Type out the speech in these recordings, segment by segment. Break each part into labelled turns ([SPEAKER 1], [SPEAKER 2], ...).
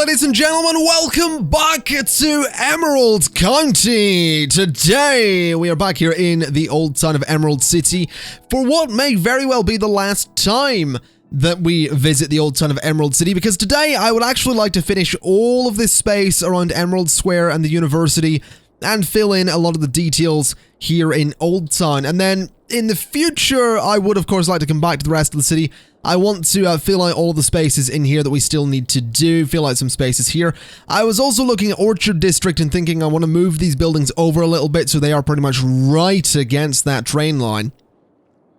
[SPEAKER 1] ladies and gentlemen, welcome back to Emerald County. Today, we are back here in the old town of Emerald City for what may very well be the last time that we visit the old town of Emerald City, because today I would actually like to finish all of this space around Emerald Square and the university and fill in a lot of the details here in Old Town. And then in the future, I would of course like to come back to the rest of the city. I want to fill out all of the spaces in here that we still need to do, fill out some spaces here. I was also looking at Orchard District and thinking I want to move these buildings over a little bit so they are pretty much right against that train line.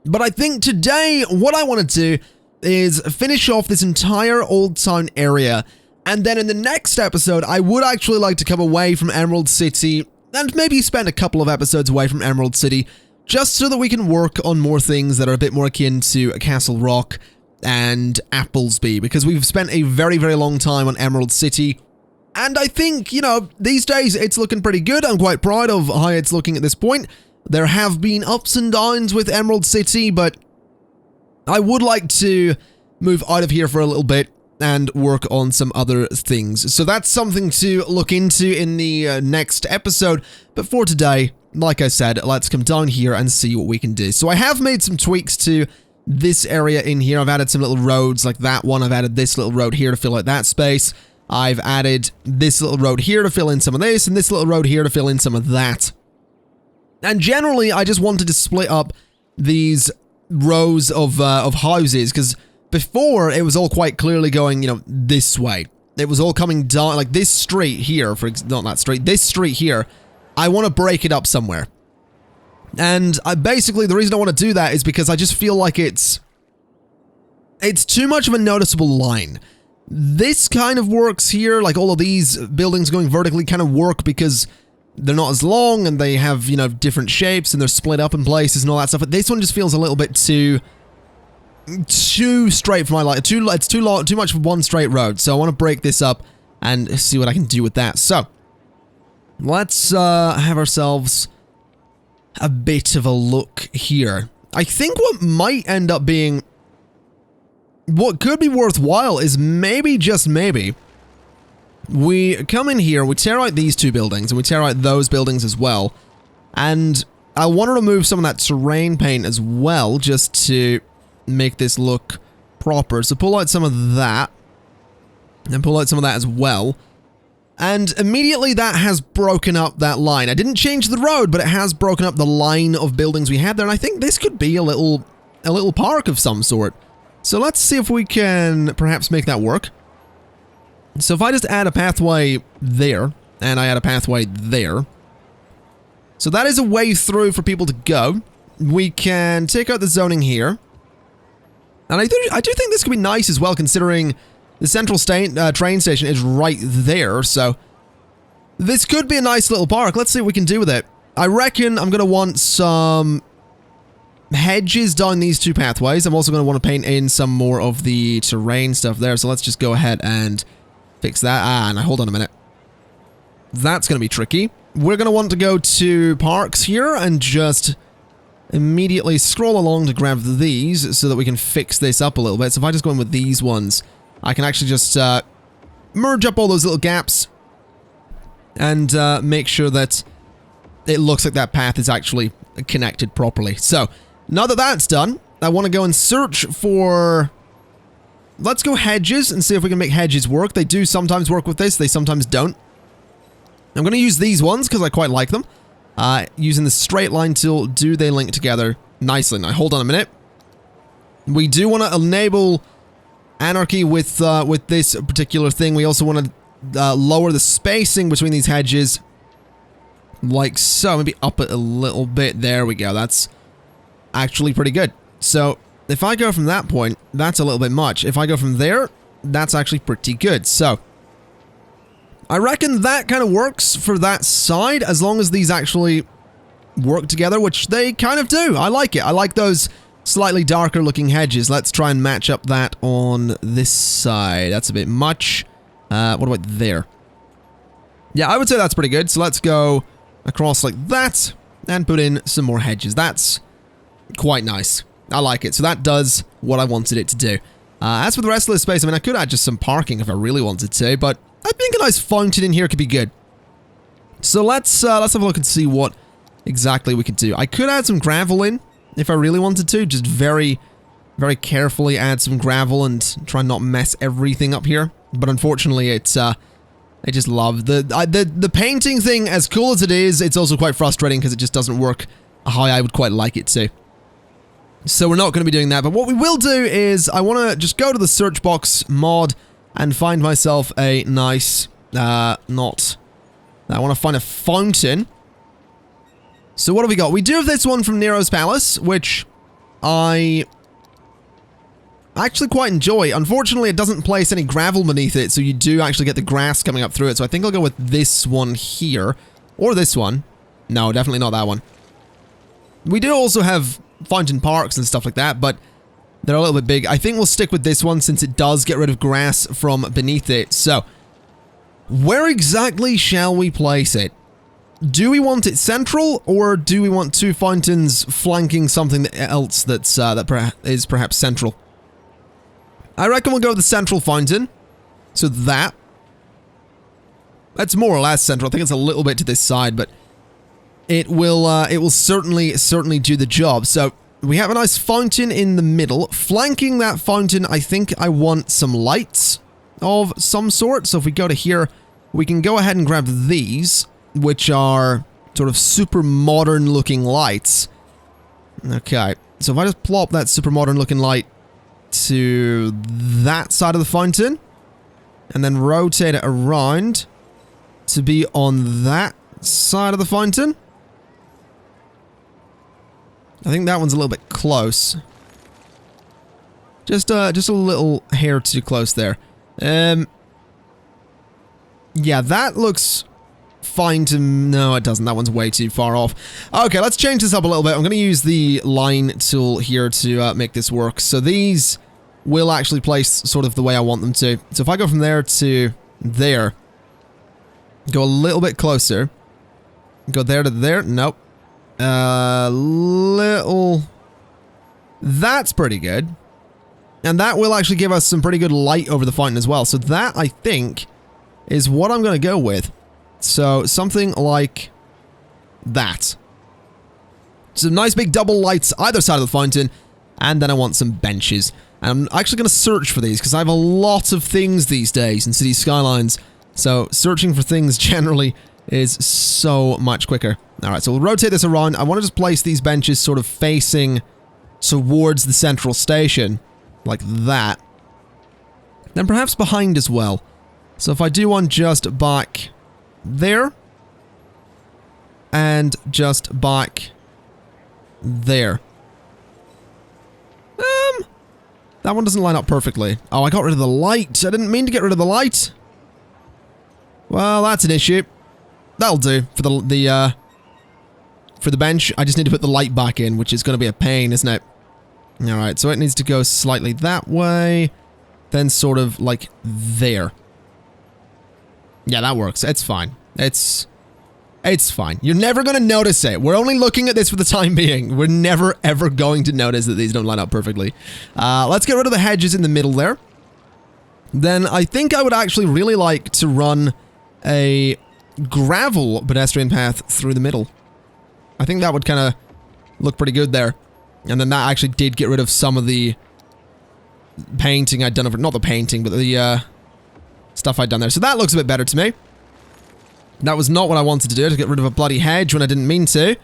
[SPEAKER 1] But I think today what I want to do is finish off this entire Old Town area, and then in the next episode I would actually like to come away from Emerald City and maybe spend a couple of episodes away from Emerald City, just so that we can work on more things that are a bit more akin to Castle Rock and Applesby, because we've spent a very, very long time on Emerald City, and I think, you know, these days it's looking pretty good. I'm quite proud of how it's looking at this point. There have been ups and downs with Emerald City, but I would like to move out of here for a little bit and work on some other things. So that's something to look into in the next episode. But for today, like I said, let's come down here and see what we can do. So I have made some tweaks to this area in here. I've added some little roads like that one. I've added this little road here to fill out that space. I've added this little road here to fill in some of this, and this little road here to fill in some of that. And generally, I just wanted to split up these rows of houses, because before it was all quite clearly going, you know, this way. It was all coming down, like this street here, not that street, this street here. I want to break it up somewhere. And basically the reason I want to do that is because I just feel like it's too much of a noticeable line. This kind of works here, like all of these buildings going vertically kind of work because they're not as long and they have, you know, different shapes and they're split up in places and all that stuff. But this one just feels a little bit too straight for my life. It's too long, too much of one straight road. So I want to break this up and see what I can do with that. So let's have ourselves a bit of a look here. I think what might end up being, what could be worthwhile is maybe, just maybe, we come in here, we tear out these two buildings, and we tear out those buildings as well. And I want to remove some of that terrain paint as well, just to make this look proper. So pull out some of that, and pull out some of that as well. And immediately that has broken up that line. I didn't change the road, but it has broken up the line of buildings we had there. And I think this could be a little park of some sort. So let's see if we can perhaps make that work. So if I just add a pathway there, and I add a pathway there. So that is a way through for people to go. We can take out the zoning here. And I do think this could be nice as well, considering the central train station is right there. So this could be a nice little park. Let's see what we can do with it. I reckon I'm going to want some hedges down these two pathways. I'm also going to want to paint in some more of the terrain stuff there. So let's just go ahead and fix that. Now hold on a minute. That's going to be tricky. We're going to want to go to parks here and just immediately scroll along to grab these so that we can fix this up a little bit. So if I just go in with these ones, I can actually just merge up all those little gaps and make sure that it looks like that path is actually connected properly. So now that that's done, I want to go and search for... Let's go hedges and see if we can make hedges work. They do sometimes work with this, they sometimes don't. I'm going to use these ones because I quite like them. Using the straight line tool, do they link together nicely? Now hold on a minute. We do want to enable anarchy with this particular thing. We also want to lower the spacing between these hedges, like so. Maybe up it a little bit. There we go. That's actually pretty good. So if I go from that point, that's a little bit much. If I go from there, that's actually pretty good. So I reckon that kind of works for that side, as long as these actually work together, which they kind of do. I like it. I like those slightly darker looking hedges. Let's try and match up that on this side. That's a bit much. What about there? Yeah, I would say that's pretty good. So let's go across like that and put in some more hedges. That's quite nice. I like it. So that does what I wanted it to do. As for the rest of the space, I mean, I could add just some parking if I really wanted to, but think a nice fountain in here could be good. So let's have a look and see what exactly we could do. I could add some gravel in if I really wanted to. Just very, very carefully add some gravel and try not mess everything up here. But unfortunately, it's I just love the painting thing. As cool as it is, it's also quite frustrating because it just doesn't work how I would quite like it to. So we're not going to be doing that. But what we will do is I want to just go to the search box mod and find myself a nice I want to find a fountain. So what have we got? We do have this one from Nero's Palace, which I actually quite enjoy. Unfortunately, it doesn't place any gravel beneath it, so you do actually get the grass coming up through it. So I think I'll go with this one here. Or this one. No, definitely not that one. We do also have fountain parks and stuff like that, but they're a little bit big. I think we'll stick with this one since it does get rid of grass from beneath it. So, where exactly shall we place it? Do we want it central, or do we want two fountains flanking something else that's that is perhaps central? I reckon we'll go with the central fountain. So that's more or less central. I think it's a little bit to this side, but it will certainly do the job. So we have a nice fountain in the middle. Flanking that fountain, I think I want some lights of some sort. So if we go to here, we can go ahead and grab these, which are sort of super modern looking lights. Okay, so if I just plop that super modern looking light to that side of the fountain, and then rotate it around to be on that side of the fountain. I think that one's a little bit close. Just a little hair too close there. Yeah, that looks fine to... No, it doesn't. That one's way too far off. Okay, let's change this up a little bit. I'm going to use the line tool here to make this work. So these will actually place sort of the way I want them to. So if I go from there to there, go a little bit closer, go there to there, nope. Little... That's pretty good. And that will actually give us some pretty good light over the fountain as well. So that, I think, is what I'm going to go with. So something like that. Some nice big double lights either side of the fountain. And then I want some benches. And I'm actually going to search for these because I have a lot of things these days in City Skylines. So searching for things generally is so much quicker. Alright, so we'll rotate this around. I want to just place these benches sort of facing towards the central station. Like that. Then perhaps behind as well. So if I do one just back there. And just back there. That one doesn't line up perfectly. Oh, I got rid of the light. I didn't mean to get rid of the light. Well, that's an issue. That'll do for the bench. I just need to put the light back in, which is going to be a pain, isn't it? Alright, so it needs to go slightly that way. Then sort of like there. Yeah, that works. It's fine. It's fine. You're never going to notice it. We're only looking at this for the time being. We're never, ever going to notice that these don't line up perfectly. Let's get rid of the hedges in the middle there. Then I think I would actually really like to run a gravel pedestrian path through the middle. I think that would kind of look pretty good there. And then that actually did get rid of some of the painting I'd done over... Not the painting, but the stuff I'd done there. So that looks a bit better to me. That was not what I wanted to do, to get rid of a bloody hedge when I didn't mean to.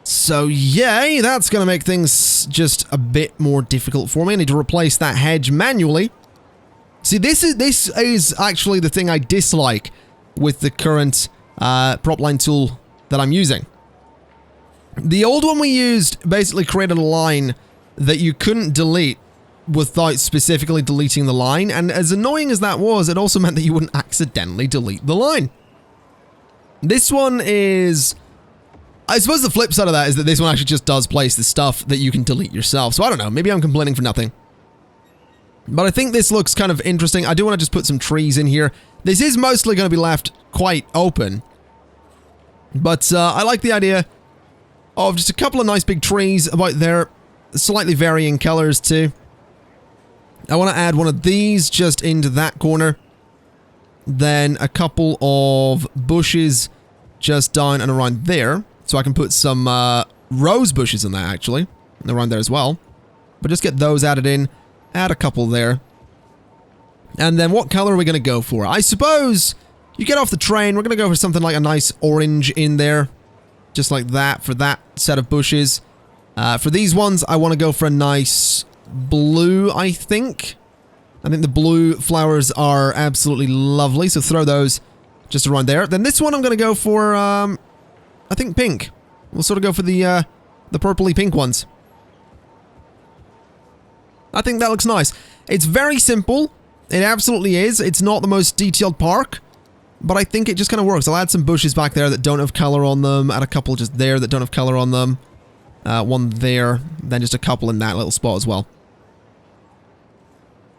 [SPEAKER 1] So, yay, that's going to make things just a bit more difficult for me. I need to replace that hedge manually. See, this is actually the thing I dislike with the current prop line tool that I'm using. The old one we used basically created a line that you couldn't delete without specifically deleting the line, and as annoying as that was, it also meant that you wouldn't accidentally delete the line. This one is... I suppose the flip side of that is that this one actually just does place the stuff that you can delete yourself, so I don't know, maybe I'm complaining for nothing. But I think this looks kind of interesting. I do want to just put some trees in here. This is mostly going to be left quite open. But I like the idea of just a couple of nice big trees about there. Slightly varying colors too. I want to add one of these just into that corner. Then a couple of bushes just down and around there. So I can put some rose bushes in there, actually. Around there as well. But just get those added in. Add a couple there. And then what color are we going to go for? I suppose you get off the train, we're going to go for something like a nice orange in there. Just like that for that set of bushes. For these ones, I want to go for a nice blue, I think. I think the blue flowers are absolutely lovely, so throw those just around there. Then this one I'm going to go for, I think pink. We'll sort of go for the purpley pink ones. I think that looks nice. It's very simple. It absolutely is. It's not the most detailed park, but I think it just kind of works. I'll add some bushes back there that don't have color on them. Add a couple just there that don't have color on them. One there. Then just a couple in that little spot as well.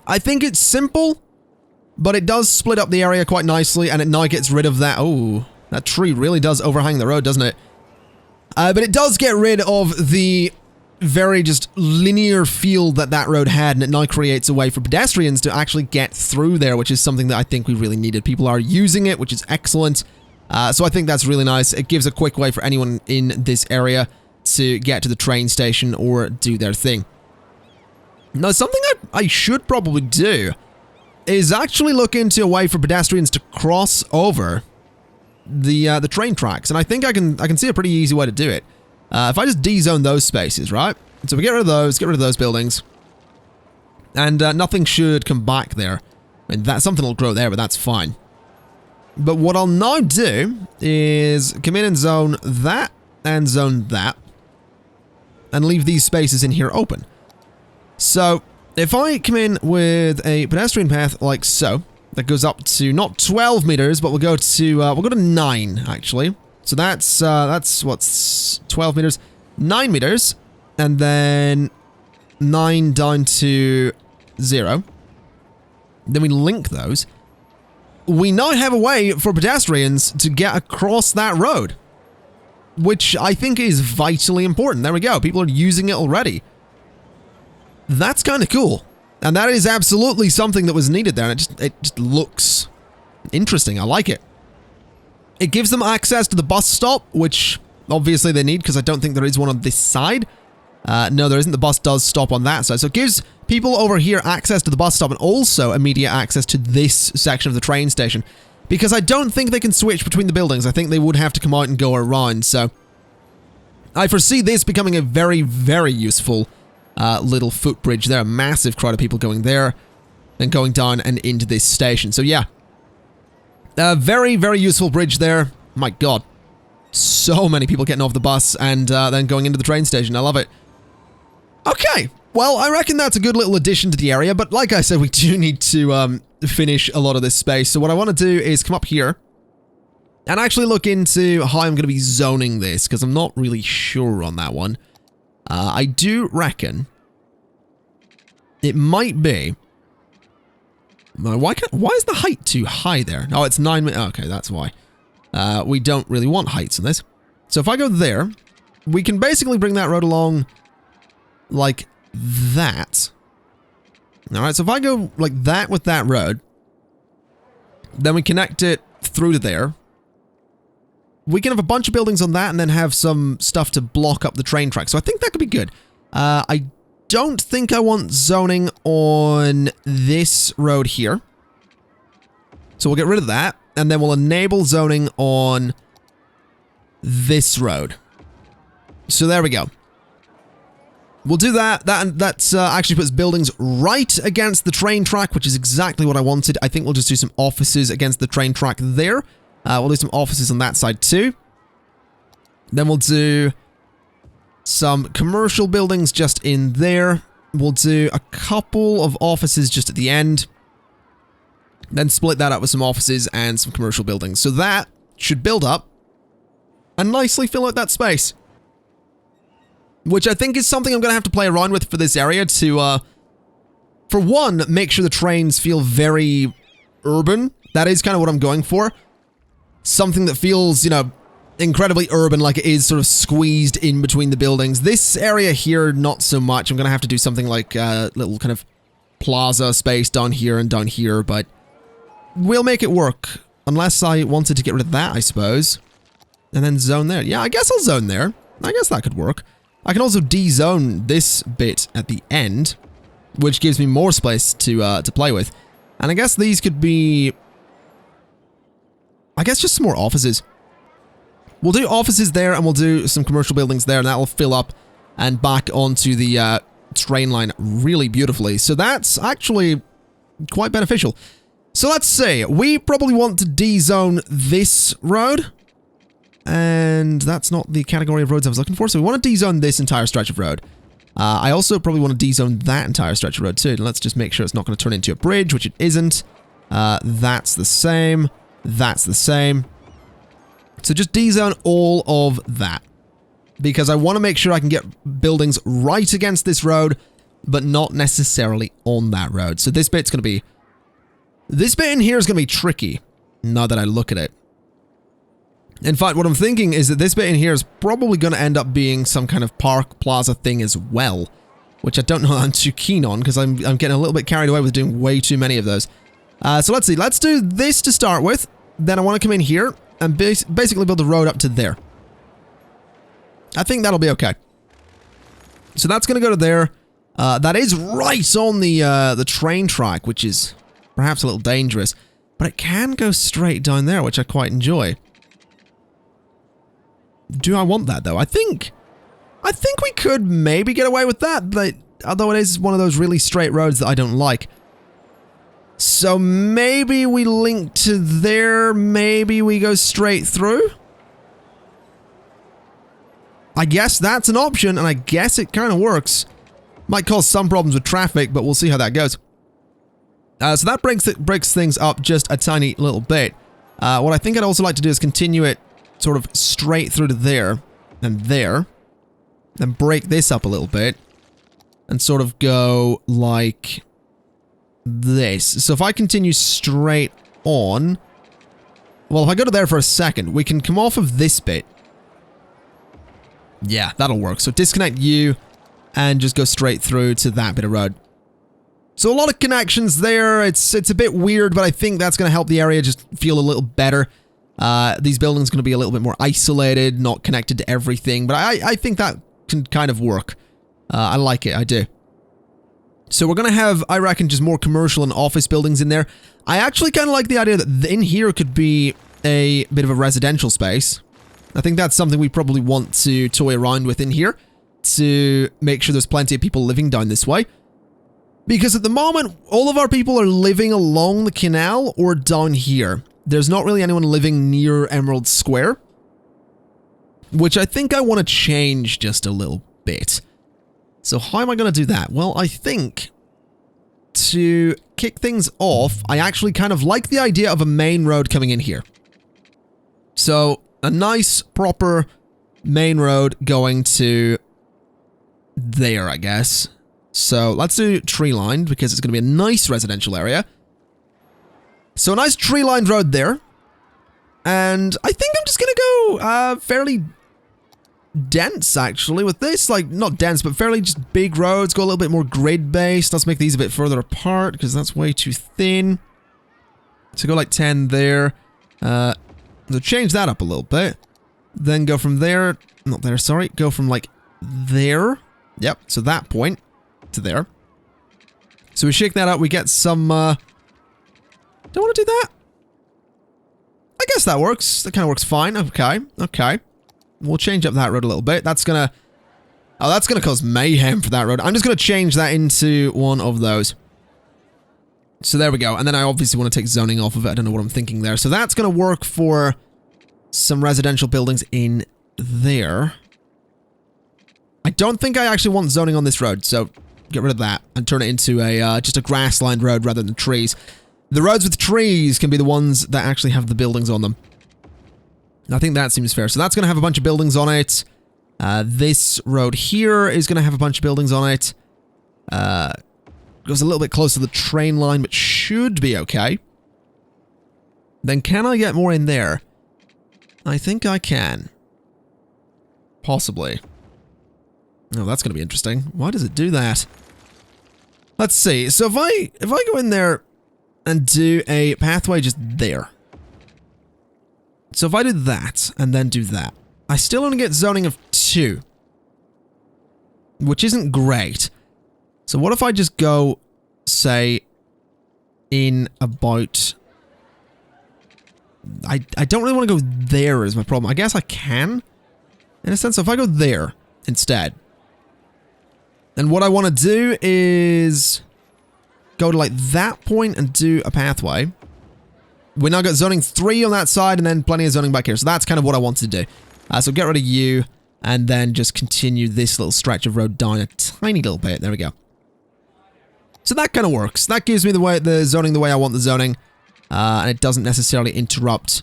[SPEAKER 1] I think it's simple, but it does split up the area quite nicely, and it now gets rid of that. Oh, that tree really does overhang the road, doesn't it? But it does get rid of the very just linear feel that that road had, and it now creates a way for pedestrians to actually get through there, which is something that I think we really needed. People are using it, which is excellent. So I think that's really nice. It gives a quick way for anyone in this area to get to the train station or do their thing. Now, something I should probably do is actually look into a way for pedestrians to cross over the train tracks, and I think I can see a pretty easy way to do it. If I just de-zone those spaces, right? So we get rid of those buildings, and nothing should come back there. I mean, something will grow there, but that's fine. But what I'll now do is come in and zone that, and leave these spaces in here open. So, if I come in with a pedestrian path like so, that goes up to not 12 meters, but we'll go to 9 actually. So that's what's 12 meters, 9 meters, and then 9 down to 0. Then we link those. We now have a way for pedestrians to get across that road, which I think is vitally important. There we go. People are using it already. That's kind of cool. And that is absolutely something that was needed there. And it just looks interesting. I like it. It gives them access to the bus stop, which obviously they need because I don't think there is one on this side. No, there isn't. The bus does stop on that side. So it gives people over here access to the bus stop and also immediate access to this section of the train station. Because I don't think they can switch between the buildings. I think they would have to come out and go around. So I foresee this becoming a very, very useful little footbridge there. A massive crowd of people going there and going down and into this station. So yeah, a very, very useful bridge there. My God, so many people getting off the bus and then going into the train station. I love it. Okay, well, I reckon that's a good little addition to the area, but like I said, we do need to finish a lot of this space. So what I want to do is come up here and actually look into how I'm going to be zoning this, because I'm not really sure on that one. I do reckon it might be... Why is the height too high there? Oh, it's 9... Okay, that's why. We don't really want heights in this. So if I go there, we can basically bring that road along like that. Alright, so if I go like that with that road, then we connect it through to there. We can have a bunch of buildings on that and then have some stuff to block up the train track. So I think that could be good. I don't think I want zoning on this road here. So we'll get rid of that. And then we'll enable zoning on this road. So there we go. We'll do that. That actually puts buildings right against the train track, which is exactly what I wanted. I think we'll just do some offices against the train track there. We'll do some offices on that side too. Then we'll do some commercial buildings just in there. We'll do a couple of offices just at the end. Then split that up with some offices and some commercial buildings. So that should build up and nicely fill out that space. Which I think is something I'm going to have to play around with for this area to, for one, make sure the trains feel very urban. That is kind of what I'm going for. Something that feels, you know, incredibly urban, like it is sort of squeezed in between the buildings. This area here, not so much. I'm going to have to do something like a little kind of plaza space down here and down here, but we'll make it work. Unless I wanted to get rid of that, I suppose. And then zone there. Yeah, I guess I'll zone there. I guess that could work. I can also de-zone this bit at the end, which gives me more space to play with. And I guess these could be... I guess just some more offices. We'll do offices there, and we'll do some commercial buildings there, and that will fill up and back onto the train line really beautifully. So that's actually quite beneficial. So let's see. We probably want to de-zone this road. And that's not the category of roads I was looking for. So we want to de-zone this entire stretch of road. I also probably want to de-zone that entire stretch of road too. And let's just make sure it's not going to turn into a bridge, which it isn't. That's the same. That's the same. So just de-zone all of that. Because I want to make sure I can get buildings right against this road, but not necessarily on that road. So this bit's going to be... This bit in here is going to be tricky, now that I look at it. In fact, what I'm thinking is that this bit in here is probably going to end up being some kind of park plaza thing as well, which I don't know I'm too keen on, because I'm getting a little bit carried away with doing way too many of those. So let's see. Let's do this to start with. Then I want to come in here and basically build the road up to there. I think that'll be okay. So that's going to go to there. That is right on the train track, which is perhaps a little dangerous, but it can go straight down there, which I quite enjoy. Do I want that, though? I think we could maybe get away with that, but although it is one of those really straight roads that I don't like. So maybe we link to there, maybe we go straight through? I guess that's an option, and I guess it kind of works. Might cause some problems with traffic, but we'll see how that goes. So that breaks things up just a tiny little bit. What I think I'd also like to do is continue it sort of straight through to there, and there, then break this up a little bit, and sort of go like this. So if I continue straight on, well, if I go to there for a second, we can come off of this bit. Yeah, that'll work. So disconnect you, and just go straight through to that bit of road. So a lot of connections there. It's a bit weird, but I think that's going to help the area just feel a little better. These buildings are going to be a little bit more isolated, not connected to everything, but I think that can kind of work. I like it, I do. So we're going to have, I reckon, just more commercial and office buildings in there. I actually kind of like the idea that in here could be a bit of a residential space. I think that's something we probably want to toy around with in here to make sure there's plenty of people living down this way. Because at the moment, all of our people are living along the canal or down here. There's not really anyone living near Emerald Square, which I think I want to change just a little bit. So how am I going to do that? Well, I think to kick things off, I actually kind of like the idea of a main road coming in here. So a nice, proper main road going to there, I guess. So let's do tree-lined because it's going to be a nice residential area. So a nice tree-lined road there. And I think I'm just going to go fairly dense, actually, with this. Like, not dense, but fairly just big roads. Go a little bit more grid-based. Let's make these a bit further apart because that's way too thin. So go like 10 there. So change that up a little bit. Then go from there. Not there, sorry. Go from like there. Yep, so that point to there. So we shake that up. We get some... Don't want to do that? I guess that works. That kind of works fine. Okay, okay. We'll change up that road a little bit. That's gonna... Oh, that's gonna cause mayhem for that road. I'm just gonna change that into one of those. So there we go. And then I obviously want to take zoning off of it. I don't know what I'm thinking there. So that's gonna work for some residential buildings in there. I don't think I actually want zoning on this road, so get rid of that and turn it into a just a grass-lined road rather than trees. The roads with trees can be the ones that actually have the buildings on them. I think that seems fair. So that's going to have a bunch of buildings on it. This road here is going to have a bunch of buildings on it. Goes a little bit close to the train line, but should be okay. Then can I get more in there? I think I can. Possibly. Oh, that's going to be interesting. Why does it do that? Let's see. So if I go in there and do a pathway just there. So if I do that, and then do that, I still only get zoning of 2. Which isn't great. So what if I just go, say, in about... I don't really want to go there is my problem. I guess I can, in a sense. So if I go there instead, then what I want to do is go to like that point and do a pathway. We now got zoning 3 on that side and then plenty of zoning back here. So that's kind of what I want to do. So get rid of you and then just continue this little stretch of road down a tiny little bit. There we go. So that kind of works. That gives me the zoning the way I want the zoning. And it doesn't necessarily interrupt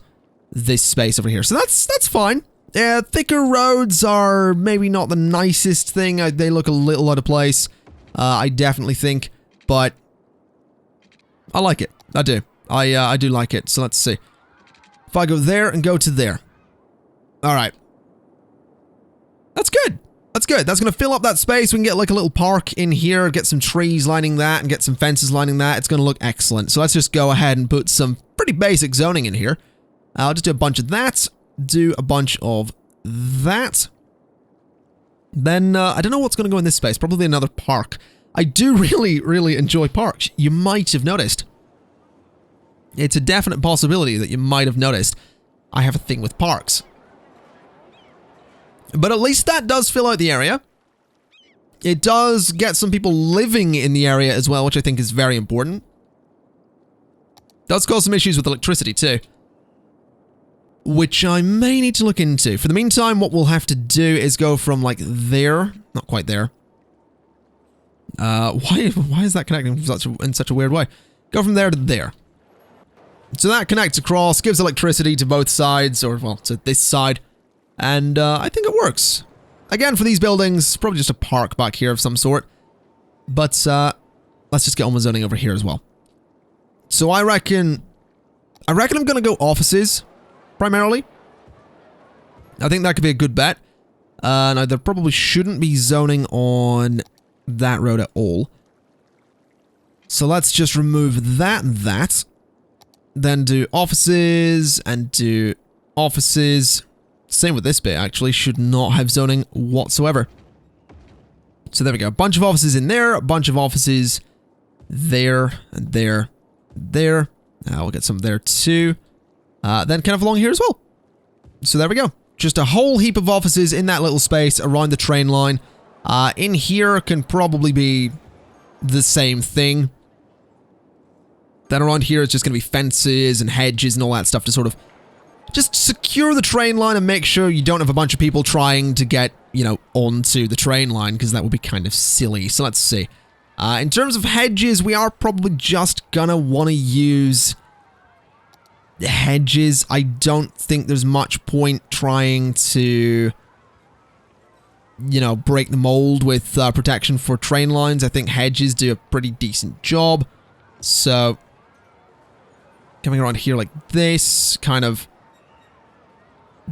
[SPEAKER 1] this space over here. So that's fine. Yeah, thicker roads are maybe not the nicest thing. They look a little out of place. I definitely think. But I like it. I do. I do like it. So let's see. If I go there and go to there. Alright. That's good. That's good. That's going to fill up that space. We can get like a little park in here, get some trees lining that, and get some fences lining that. It's going to look excellent. So let's just go ahead and put some pretty basic zoning in here. I'll just do a bunch of that, do a bunch of that. Then, I don't know what's going to go in this space. Probably another park. I do really, really enjoy parks. You might have noticed. It's a definite possibility that you might have noticed. I have a thing with parks. But at least that does fill out the area. It does get some people living in the area as well, which I think is very important. Does cause some issues with electricity too. Which I may need to look into. For the meantime, what we'll have to do is go from like there. Not quite there. Why is that connecting in such a weird way? Go from there to there. So that connects across, gives electricity to both sides, or well, to this side. And I think it works. Again, for these buildings, probably just a park back here of some sort. But let's just get on with zoning over here as well. So I reckon I'm going to go offices, primarily. I think that could be a good bet. Now, there probably shouldn't be zoning on that road at all. So let's just remove that and that. Then do offices and do offices. Same with this bit, actually. Should not have zoning whatsoever. So there we go. A bunch of offices in there. A bunch of offices there and there. There. We'll get some there too. Then kind of along here as well. So there we go. Just a whole heap of offices in that little space around the train line. In here can probably be the same thing. Then around here it's just going to be fences and hedges and all that stuff to sort of just secure the train line and make sure you don't have a bunch of people trying to get, you know, onto the train line, because that would be kind of silly. So let's see. In terms of hedges, we are probably just gonna want to use the hedges. I don't think there's much point trying to, you know, break the mold with protection for train lines. I think hedges do a pretty decent job. So, coming around here like this, kind of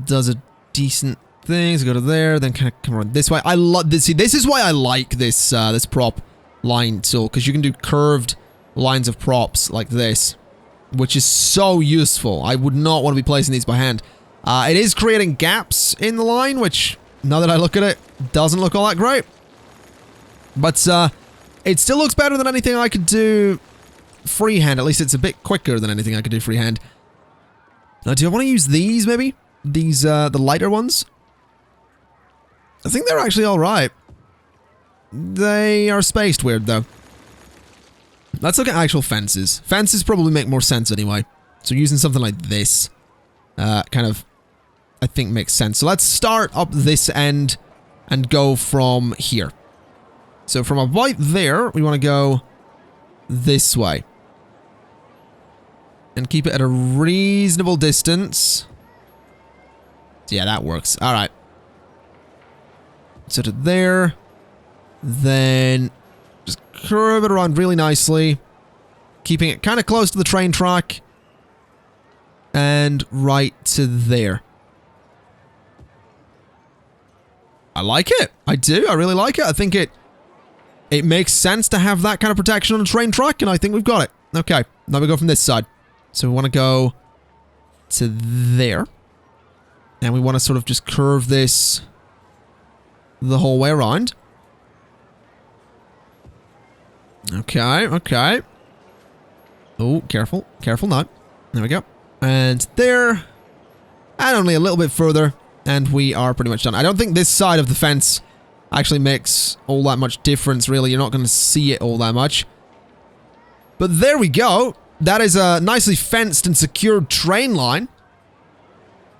[SPEAKER 1] does a decent thing. So go to there, then kind of come around this way. I love this. See, this is why I like this this prop line tool, because you can do curved lines of props like this, which is so useful. I would not want to be placing these by hand. It is creating gaps in the line, which, now that I look at it, doesn't look all that great. But it still looks better than anything I could do freehand. At least it's a bit quicker than anything I could do freehand. Now, do I want to use these, maybe? These, the lighter ones? I think they're actually alright. They are spaced weird, though. Let's look at actual fences. Fences probably make more sense anyway. So using something like this, kind of, I think makes sense. So let's start up this end and go from here. So from about there, we want to go this way. And keep it at a reasonable distance. Yeah, that works. Alright. So to there. Then just curve it around really nicely. Keeping it kind of close to the train track. And right to there. I like it. I do. I really like it. I think it makes sense to have that kind of protection on a train track, and I think we've got it. Okay, now we go from this side. So we want to go to there. And we want to sort of just curve this the whole way around. Okay, okay. Oh, careful. Careful not. There we go. And there. And only a little bit further. And we are pretty much done. I don't think this side of the fence actually makes all that much difference, really. You're not going to see it all that much. But there we go. That is a nicely fenced and secured train line,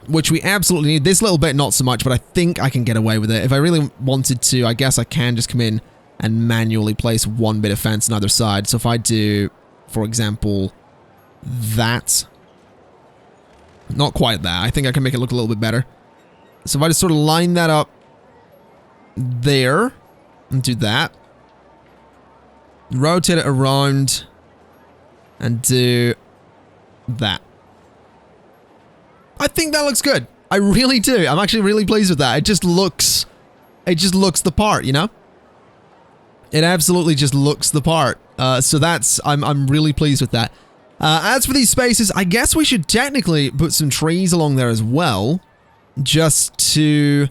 [SPEAKER 1] which we absolutely need. This little bit, not so much, but I think I can get away with it. If I really wanted to, I guess I can just come in and manually place one bit of fence on either side. So if I do, for example, that. Not quite that. I think I can make it look a little bit better. So if I just sort of line that up there and do that. Rotate it around and do that. I think that looks good. I really do. I'm actually really pleased with that. It just looks the part, you know? It absolutely just looks the part. So that's, I'm really pleased with that. As for these spaces, I guess we should technically put some trees along there as well. Just to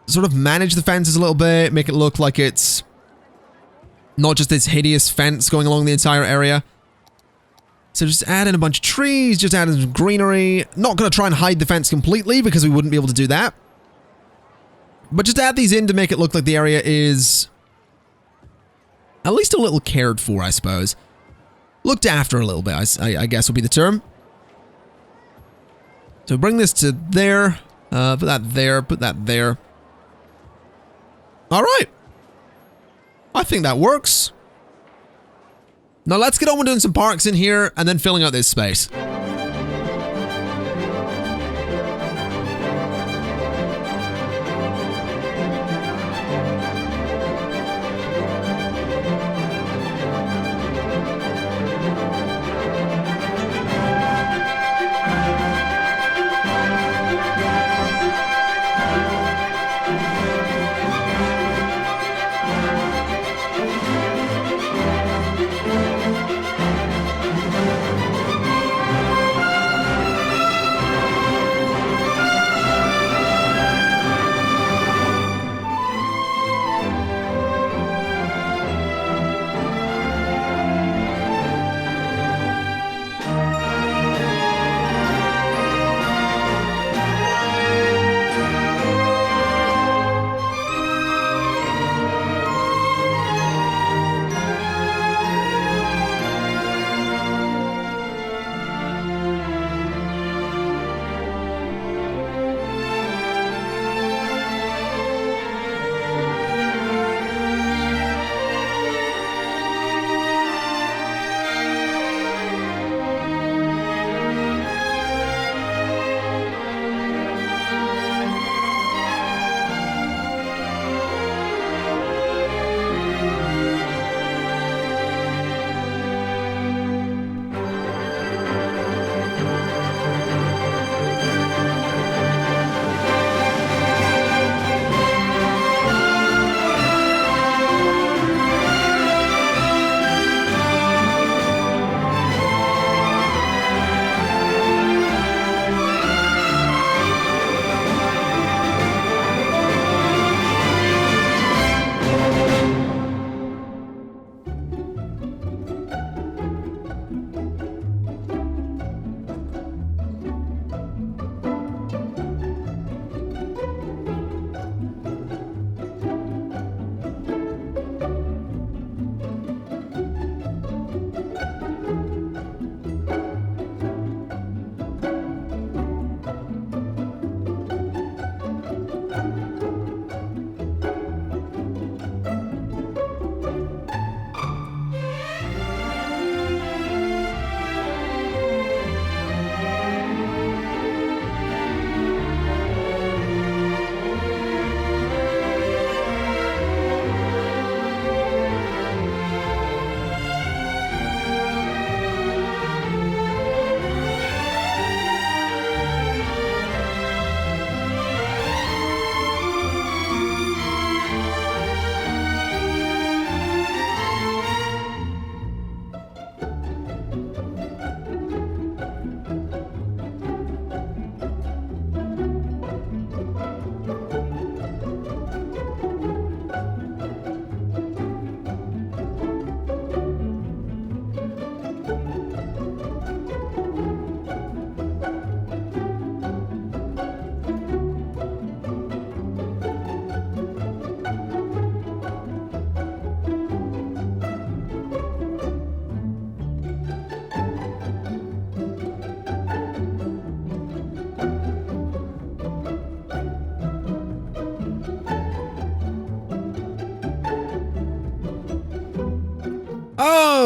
[SPEAKER 1] sort of manage the fences a little bit, make it look like it's not just this hideous fence going along the entire area. So just add in a bunch of trees, just add in some greenery. Not going to try and hide the fence completely because we wouldn't be able to do that. But just add these in to make it look like the area is at least a little cared for, I suppose. Looked after a little bit, I guess would be the term. So bring this to there, put that there, put that there. All right. I think that works. Now let's get on with doing some parks in here and then filling out this space.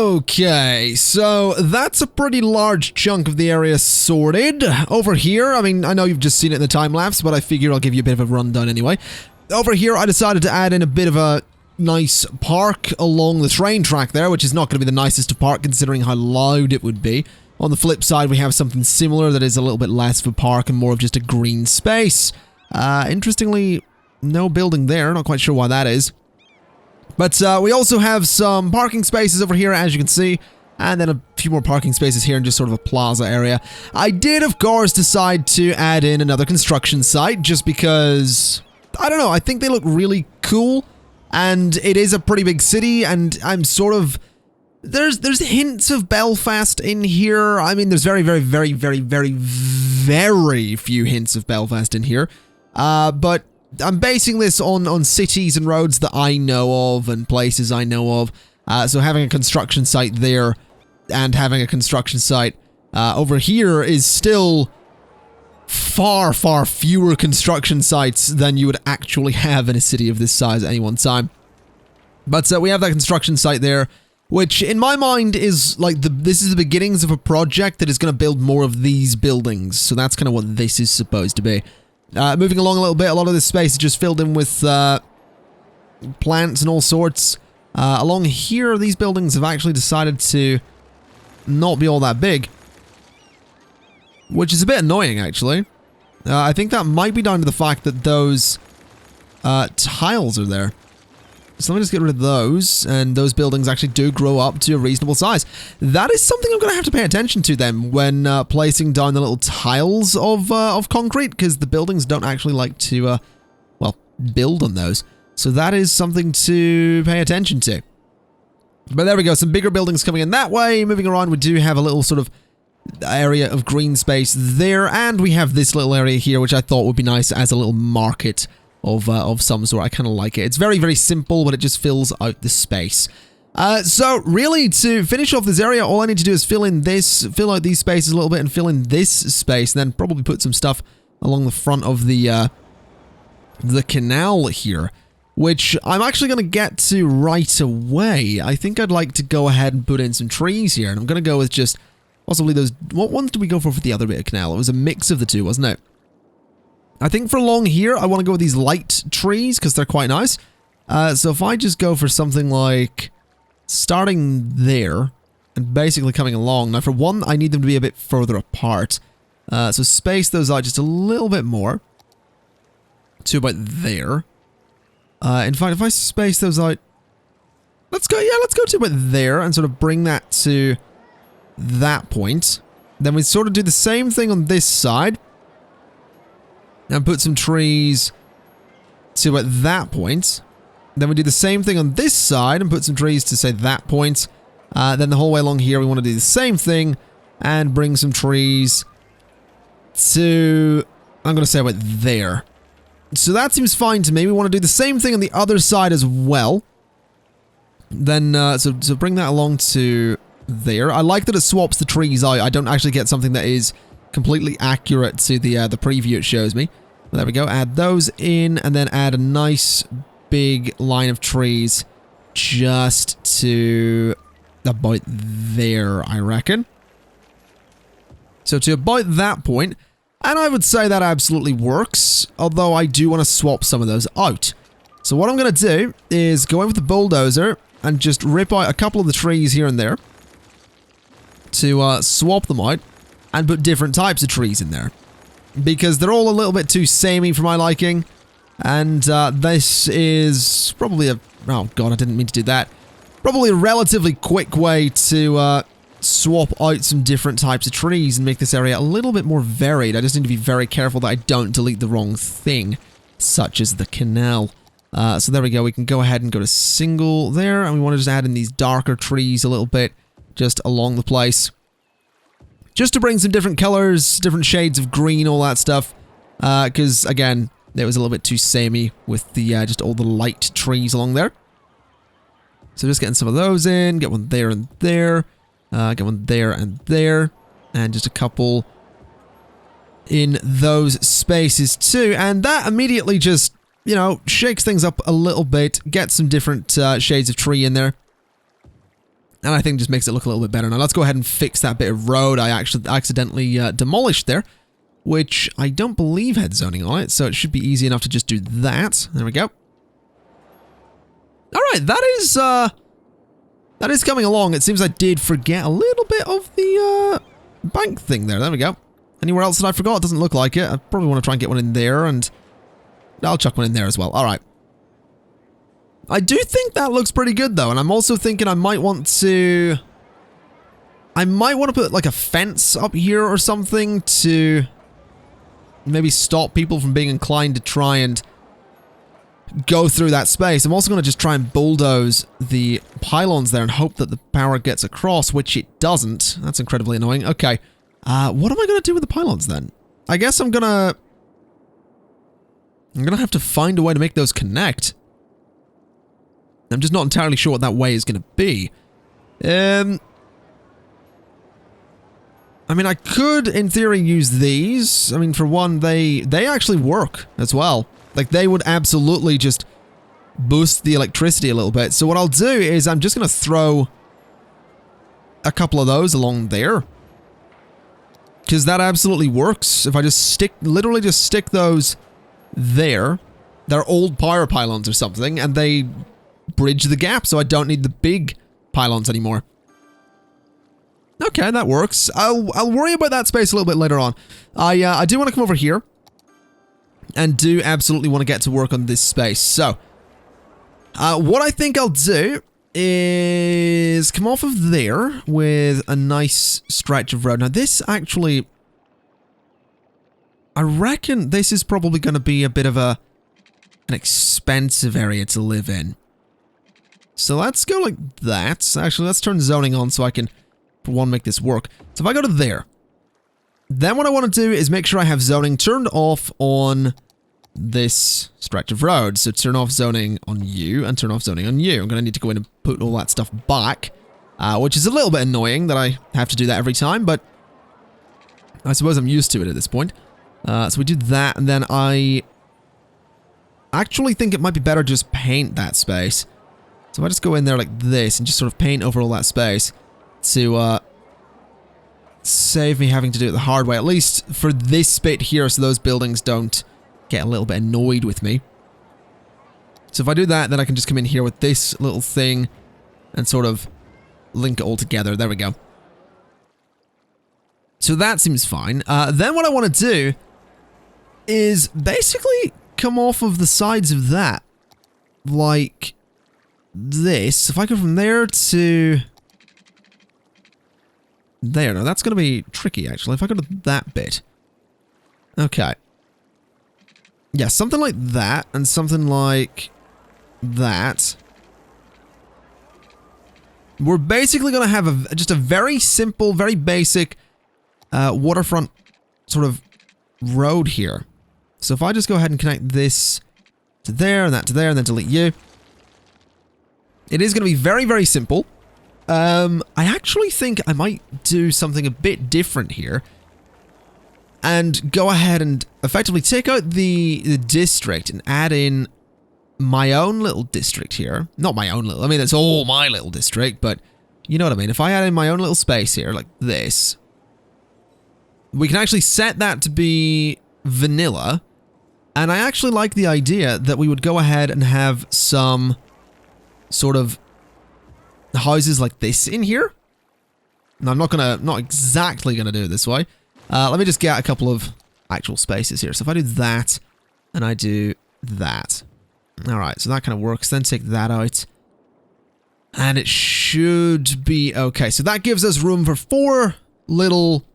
[SPEAKER 1] Okay, so that's a pretty large chunk of the area sorted. Over here, I mean, I know you've just seen it in the time-lapse, but I figure I'll give you a bit of a rundown anyway. Over here, I decided to add in a bit of a nice park along the train track there, which is not going to be the nicest to park considering how loud it would be. On the flip side, we have something similar that is a little bit less of a park and more of just a green space. Interestingly, no building there, not quite sure why that is. But we also have some parking spaces over here, as you can see, and then a few more parking spaces here in just sort of a plaza area. I did, of course, decide to add in another construction site, just because, I don't know, I think they look really cool, and it is a pretty big city, and I'm sort of, there's hints of Belfast in here. I mean, there's very few hints of Belfast in here, but I'm basing this on cities and roads that I know of and places I know of. So having a construction site there and having a construction site over here is still far fewer construction sites than you would actually have in a city of this size at any one time. But we have that construction site there, which in my mind is like this is the beginnings of a project that is going to build more of these buildings. So that's kind of what this is supposed to be. Moving along a little bit, a lot of this space is just filled in with plants and all sorts. Along here, these buildings have actually decided to not be all that big, which is a bit annoying, actually. I think that might be down to the fact that those tiles are there. So let me just get rid of those, and those buildings actually do grow up to a reasonable size. That is something I'm going to have to pay attention to then when placing down the little tiles of concrete, because the buildings don't actually like to, well, build on those. So that is something to pay attention to. But there we go, some bigger buildings coming in that way. Moving around, we do have a little sort of area of green space there, and we have this little area here, which I thought would be nice as a little market of some sort. I kind of like it. It's very simple, but it just fills out the space. So really, to finish off this area, all I need to do is fill out these spaces a little bit and fill in this space, and then probably put some stuff along the front of the canal here, which I'm actually going to get to right away. I think I'd like to go ahead and put in some trees here, and I'm going to go with just possibly those. What ones did we go for the other bit of canal? It was a mix of the two, wasn't it? I think for along here, I want to go with these light trees because they're quite nice. So if I just go for something like starting there and basically coming along. Now for one, I need them to be a bit further apart. So space those out just a little bit more to about there. In fact, if I space those out, let's go to about there and sort of bring that to that point. Then we sort of do the same thing on this side. And put some trees to at that point. Then we do the same thing on this side and put some trees to, say, that point. Then the whole way along here, we want to do the same thing and bring some trees to, I'm going to say about there. So that seems fine to me. We want to do the same thing on the other side as well. Then, so bring that along to there. I like that it swaps the trees out. I don't actually get something that is completely accurate to the preview it shows me. Well, there we go. Add those in, and then add a nice big line of trees just to about there, I reckon. So to about that point, and I would say that absolutely works, although I do want to swap some of those out. So what I'm going to do is go in with the bulldozer and just rip out a couple of the trees here and there to swap them out and put different types of trees in there. Because they're all a little bit too samey for my liking. And this is probably a... Oh god, I didn't mean to do that. Probably a relatively quick way to swap out some different types of trees and make this area a little bit more varied. I just need to be very careful that I don't delete the wrong thing, such as the canal. So there we go. We can go ahead and go to single there, and we want to just add in these darker trees a little bit just along the place. Just to bring some different colors, different shades of green, all that stuff. Because, again, it was a little bit too samey with the just all the light trees along there. So just getting some of those in, get one there and there, get one there and there, and just a couple in those spaces too. And that immediately just, you know, shakes things up a little bit, gets some different shades of tree in there. And I think it just makes it look a little bit better. Now let's go ahead and fix that bit of road I actually accidentally demolished there, which I don't believe had zoning on it, so it should be easy enough to just do that. There we go. Alright, that is coming along. It seems I did forget a little bit of the bank thing there. There we go. Anywhere else that I forgot? It doesn't look like it. I probably want to try and get one in there, and I'll chuck one in there as well. Alright. I do think that looks pretty good, though, and I'm also thinking I might want to put, like, a fence up here or something to maybe stop people from being inclined to try and go through that space. I'm also going to just try and bulldoze the pylons there and hope that the power gets across, which it doesn't. That's incredibly annoying. Okay. What am I going to do with the pylons, then? I guess I'm going to have to find a way to make those connect. I'm just not entirely sure what that way is going to be. I mean, I could, in theory, use these. I mean, for one, they actually work as well. Like, they would absolutely just boost the electricity a little bit. So what I'll do is I'm just going to throw a couple of those along there. Because that absolutely works. If I just literally just stick those there. They're old power pylons or something, and they bridge the gap, so I don't need the big pylons anymore. Okay, that works. I'll worry about that space a little bit later on. I do want to come over here and do absolutely want to get to work on this space. So, what I think I'll do is come off of there with a nice stretch of road. Now, this actually, I reckon this is probably going to be a bit of an expensive area to live in. So let's go like that. Actually, let's turn zoning on so I can, for one, make this work. So if I go to there, then what I want to do is make sure I have zoning turned off on this stretch of road. So turn off zoning on you and turn off zoning on you. I'm going to need to go in and put all that stuff back, which is a little bit annoying that I have to do that every time, but I suppose I'm used to it at this point. So we do that, and then I actually think it might be better to just paint that space. So if I just go in there like this and just sort of paint over all that space to save me having to do it the hard way, at least for this bit here, so those buildings don't get a little bit annoyed with me. So if I do that, then I can just come in here with this little thing and sort of link it all together. There we go. So that seems fine. Then what I want to do is basically come off of the sides of that like this. If I go from there to there, now that's going to be tricky actually. If I go to that bit. Okay. Yeah, something like that and something like that. We're basically going to have just a very simple, very basic waterfront sort of road here. So if I just go ahead and connect this to there and that to there and then delete you. It is going to be very, very simple. I actually think I might do something a bit different here. And go ahead and effectively take out the district and add in my own little district here. Not my own little, I mean, it's all my little district, but you know what I mean. If I add in my own little space here, like this, we can actually set that to be vanilla. And I actually like the idea that we would go ahead and have some sort of houses like this in here. Now, I'm not exactly gonna do it this way. Let me just get a couple of actual spaces here. So if I do that, and I do that. Alright, so that kind of works. Then take that out. And it should be okay. So that gives us room for 4 little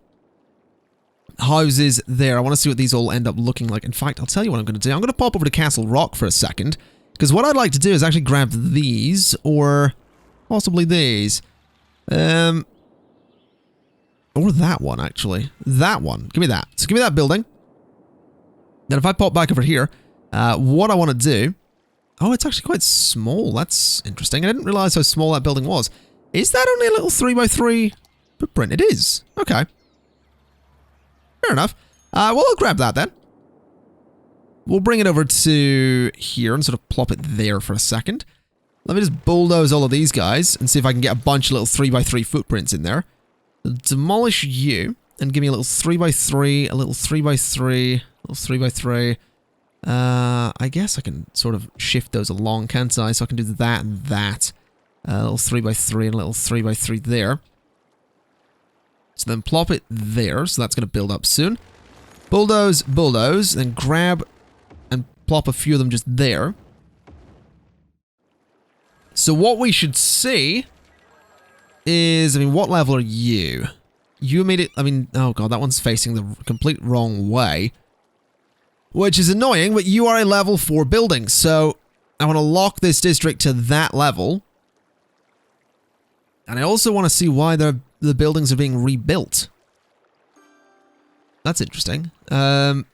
[SPEAKER 1] houses there. I want to see what these all end up looking like. In fact, I'll tell you what I'm going to do. I'm going to pop over to Castle Rock for a second. Because what I'd like to do is actually grab these, or possibly these. Or that one, actually. That one. Give me that. So give me that building. Then if I pop back over here, what I want to do... Oh, it's actually quite small. That's interesting. I didn't realize how small that building was. Is that only a little 3x3 footprint? It is. Okay. Fair enough. Well, I'll grab that then. We'll bring it over to here and sort of plop it there for a second. Let me just bulldoze all of these guys and see if I can get a bunch of little 3x3 footprints in there. Demolish you and give me a little 3x3, a little 3x3, a little 3x3. I guess I can sort of shift those along, can't I? So I can do that and that. A little 3x3 and a little 3x3 there. So then plop it there, so that's going to build up soon. Bulldoze, bulldoze, then grab and plop a few of them just there. So what we should see is, I mean, what level are you? You made it, I mean, oh god, that one's facing the complete wrong way. Which is annoying, but you are a level 4 building, so I want to lock this district to that level. And I also want to see why the buildings are being rebuilt. That's interesting. I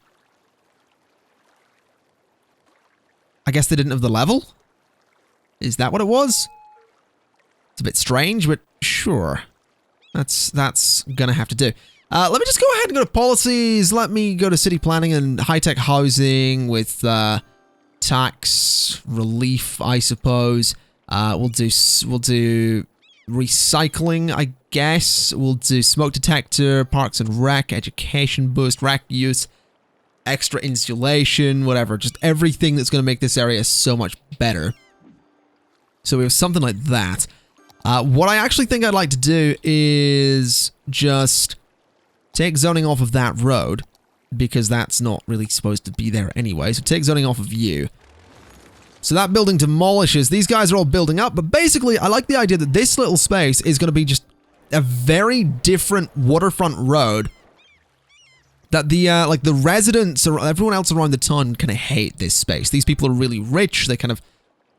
[SPEAKER 1] guess they didn't have the level? Is that what it was? It's a bit strange, but sure. That's gonna have to do. Let me just go ahead and go to policies. Let me go to city planning and high-tech housing with tax relief, I suppose. We'll do recycling, I guess. We'll do smoke detector, parks and rec, education boost, rec use, extra insulation, whatever. Just everything that's going to make this area so much better. So we have something like that. What I actually think I'd like to do is just take zoning off of that road, because that's not really supposed to be there anyway. So take zoning off of you. So that building demolishes. These guys are all building up, but basically I like the idea that this little space is going to be just a very different waterfront road that the like the residents or everyone else around the town kind of hate this space. These people are really rich. They kind of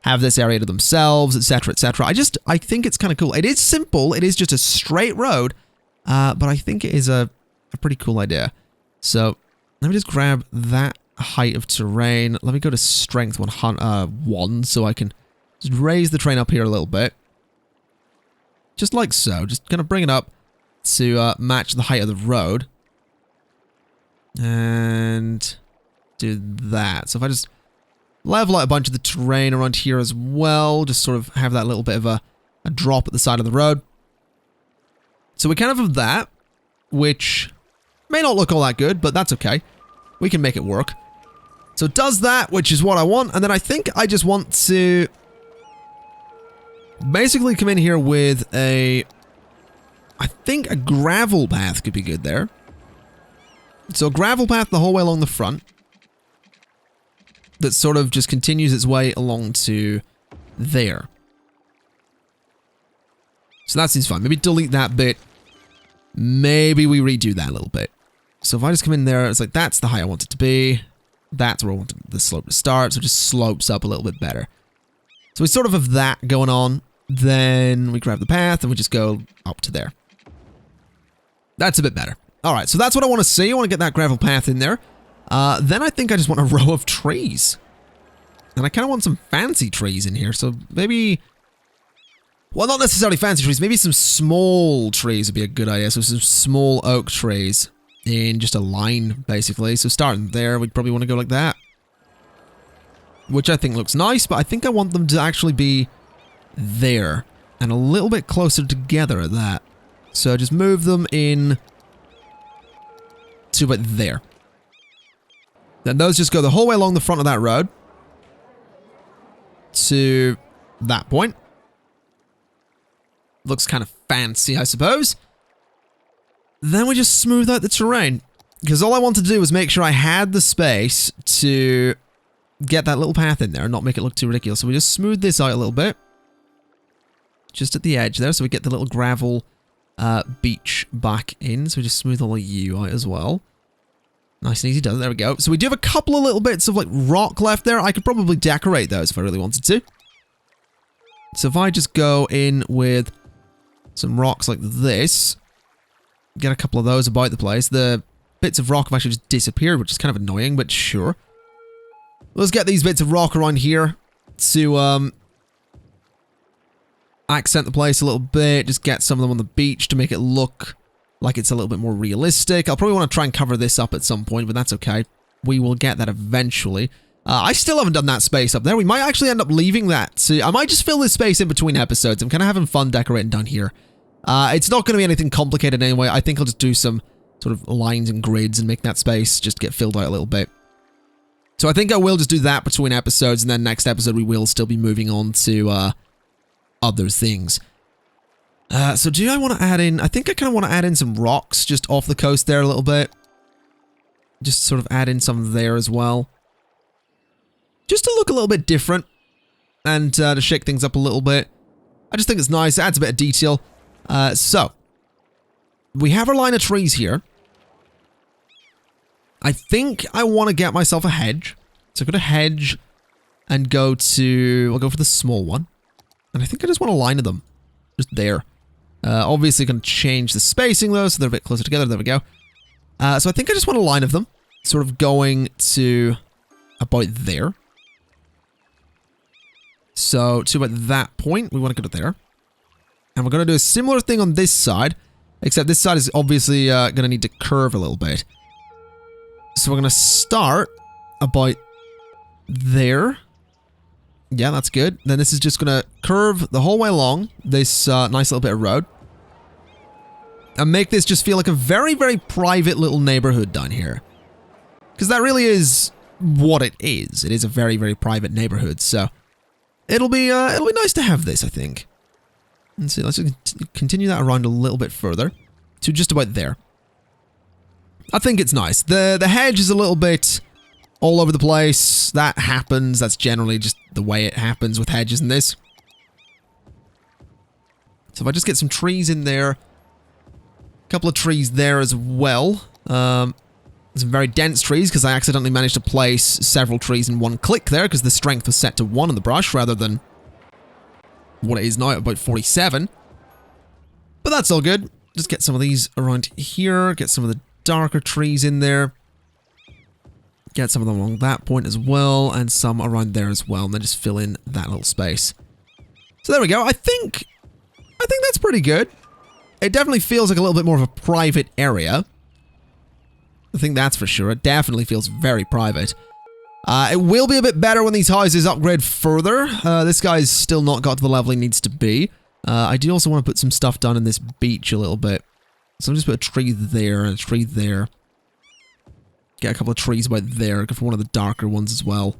[SPEAKER 1] have this area to themselves, etc., etc. I think it's kind of cool. It is simple. It is just a straight road, but I think it is a pretty cool idea. So let me just grab that height of terrain. Let me go to strength 1 so I can just raise the train up here a little bit. Just like so. Just gonna bring it up to match the height of the road. And do that. So if I just level out a bunch of the terrain around here as well, just sort of have that little bit of a drop at the side of the road. So we kind of have that, which may not look all that good, but that's okay. We can make it work. So it does that, which is what I want, and then I think I just want to basically come in here with I think a gravel path could be good there. So a gravel path the whole way along the front that sort of just continues its way along to there. So that seems fine. Maybe delete that bit. Maybe we redo that a little bit. So if I just come in there, it's like, that's the height I want it to be. That's where I want the slope to start, so it just slopes up a little bit better. So we sort of have that going on. Then we grab the path and we just go up to there. That's a bit better. Alright, so that's what I want to see. I want to get that gravel path in there. Then I think I just want a row of trees. And I kind of want some fancy trees in here, so maybe... Well, not necessarily fancy trees. Maybe some small trees would be a good idea. So some small oak trees in just a line, basically. So starting there, we'd probably want to go like that. Which I think looks nice, but I think I want them to actually be there. And a little bit closer together at that. So just move them in to about there. Then those just go the whole way along the front of that road. To that point. Looks kind of fancy, I suppose. Then we just smooth out the terrain. Because all I want to do was make sure I had the space to get that little path in there and not make it look too ridiculous. So we just smooth this out a little bit. Just at the edge there, so we get the little gravel beach back in. So we just smooth all of you out as well. Nice and easy done. There we go. So we do have a couple of little bits of like rock left there. I could probably decorate those if I really wanted to. So if I just go in with some rocks like this, get a couple of those about the place. The bits of rock have actually just disappeared, which is kind of annoying, but sure. Let's get these bits of rock around here to accent the place a little bit. Just get some of them on the beach to make it look like it's a little bit more realistic. I'll probably want to try and cover this up at some point, but that's okay. We will get that eventually. I still haven't done that space up there. We might actually end up leaving that. So I might just fill this space in between episodes. I'm kind of having fun decorating down here. It's not going to be anything complicated anyway. I think I'll just do some sort of lines and grids and make that space just get filled out a little bit. So I think I will just do that between episodes, and then next episode we will still be moving on to other things. So do I want to add in... I think I kind of want to add in some rocks just off the coast there a little bit. Just sort of add in some there as well. Just to look a little bit different and to shake things up a little bit. I just think it's nice. It adds a bit of detail. So, we have our line of trees here. I think I want to get myself a hedge. So go to hedge and go to... I'll go for the small one. And I think I just want a line of them. Just there. Obviously going to change the spacing though, so they're a bit closer together. There we go. So I think I just want a line of them. Sort of going to about there. So, to about that point, we want to go to there. And we're going to do a similar thing on this side, except this side is obviously going to need to curve a little bit. So we're going to start about there. Yeah, that's good. Then this is just going to curve the whole way along this nice little bit of road. And make this just feel like a very, very private little neighborhood down here. Because that really is what it is. It is a very, very private neighborhood, so... It'll be nice to have this, I think. Let's see, let's continue that around a little bit further to just about there. I think it's nice. The hedge is a little bit all over the place. That happens. That's generally just the way it happens with hedges in this. So if I just get some trees in there, a couple of trees there as well. Some very dense trees, because I accidentally managed to place several trees in one click there, because the strength was set to 1 on the brush, rather than what it is now, about 47. But that's all good. Just get some of these around here, get some of the darker trees in there. Get some of them along that point as well, and some around there as well, and then just fill in that little space. So there we go. I think that's pretty good. It definitely feels like a little bit more of a private area. I think that's for sure. It definitely feels very private. It will be a bit better when these houses upgrade further. This guy's still not got to the level he needs to be. I do also want to put some stuff down in this beach a little bit. So I'm just put a tree there and a tree there. Get a couple of trees about there. Go for one of the darker ones as well.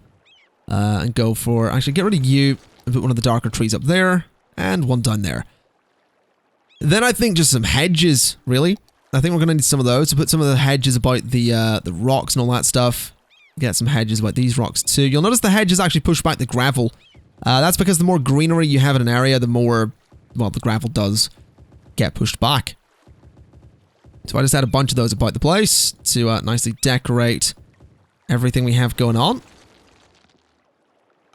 [SPEAKER 1] And go for... Actually, get rid of you and put one of the darker trees up there. And one down there. Then I think just some hedges, really. I think we're going to need some of those. So put some of the hedges about the rocks and all that stuff. Get some hedges about these rocks too. You'll notice the hedges actually push back the gravel. That's because the more greenery you have in an area, the more, well, the gravel does get pushed back. So I just add a bunch of those about the place to nicely decorate everything we have going on.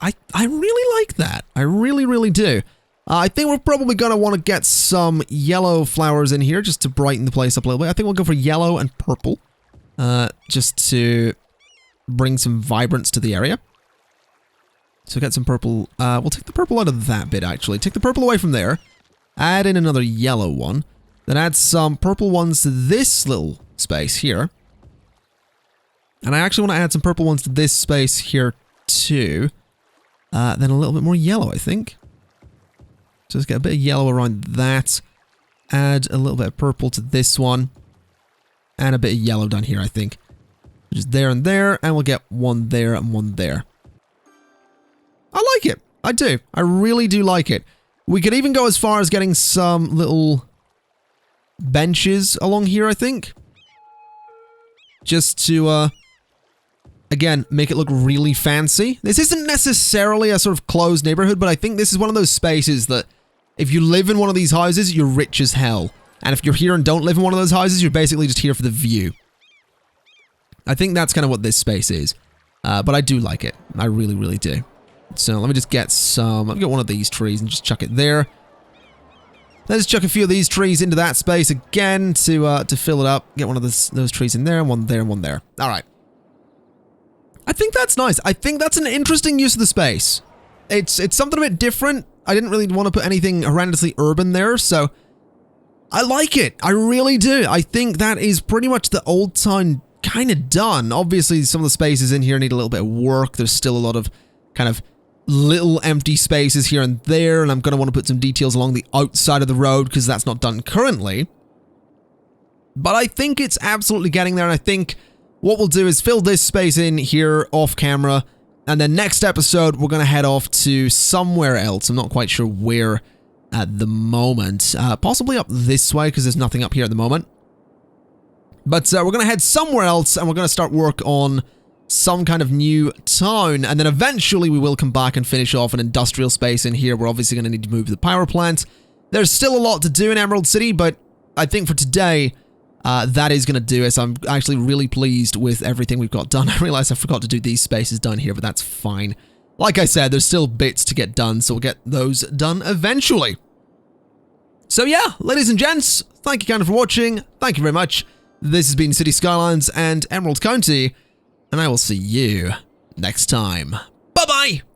[SPEAKER 1] I really like that. I really, really do. I think we're probably going to want to get some yellow flowers in here just to brighten the place up a little bit. I think we'll go for yellow and purple just to bring some vibrance to the area. So get some purple. We'll take the purple out of that bit, actually. Take the purple away from there. Add in another yellow one. Then add some purple ones to this little space here. And I actually want to add some purple ones to this space here too. Then a little bit more yellow, I think. So let's get a bit of yellow around that. Add a little bit of purple to this one. And a bit of yellow down here, I think. Just there and there. And we'll get one there and one there. I like it. I do. I really do like it. We could even go as far as getting some little benches along here, I think. Just to, again, make it look really fancy. This isn't necessarily a sort of closed neighborhood, but I think this is one of those spaces that if you live in one of these houses, you're rich as hell. And if you're here and don't live in one of those houses, you're basically just here for the view. I think that's kind of what this space is. But I do like it. I really, really do. So let me just get some... I'll get one of these trees and just chuck it there. Let's chuck a few of these trees into that space again to fill it up. Get one of those trees in there, and one there, and one there. All right. I think that's nice. I think that's an interesting use of the space. It's something a bit different. I didn't really want to put anything horrendously urban there, so I like it. I really do. I think that is pretty much the old town kind of done. Obviously, some of the spaces in here need a little bit of work. There's still a lot of kind of little empty spaces here and there, and I'm going to want to put some details along the outside of the road because that's not done currently. But I think it's absolutely getting there, and I think what we'll do is fill this space in here off camera, and then next episode we're going to head off to somewhere else. I'm not quite sure where at the moment. Possibly up this way because there's nothing up here at the moment. But we're going to head somewhere else, and we're going to start work on some kind of new town, and then eventually we will come back and finish off an industrial space in here. We're obviously going to need to move the power plant. There's still a lot to do in Emerald City, but I think for today, that is going to do it. So I'm actually really pleased with everything we've got done. I realize I forgot to do these spaces down here, but that's fine. Like I said, there's still bits to get done, so we'll get those done eventually. So yeah, ladies and gents, thank you kind of for watching. Thank you very much. This has been City Skylines and Emerald County, and I will see you next time. Bye-bye!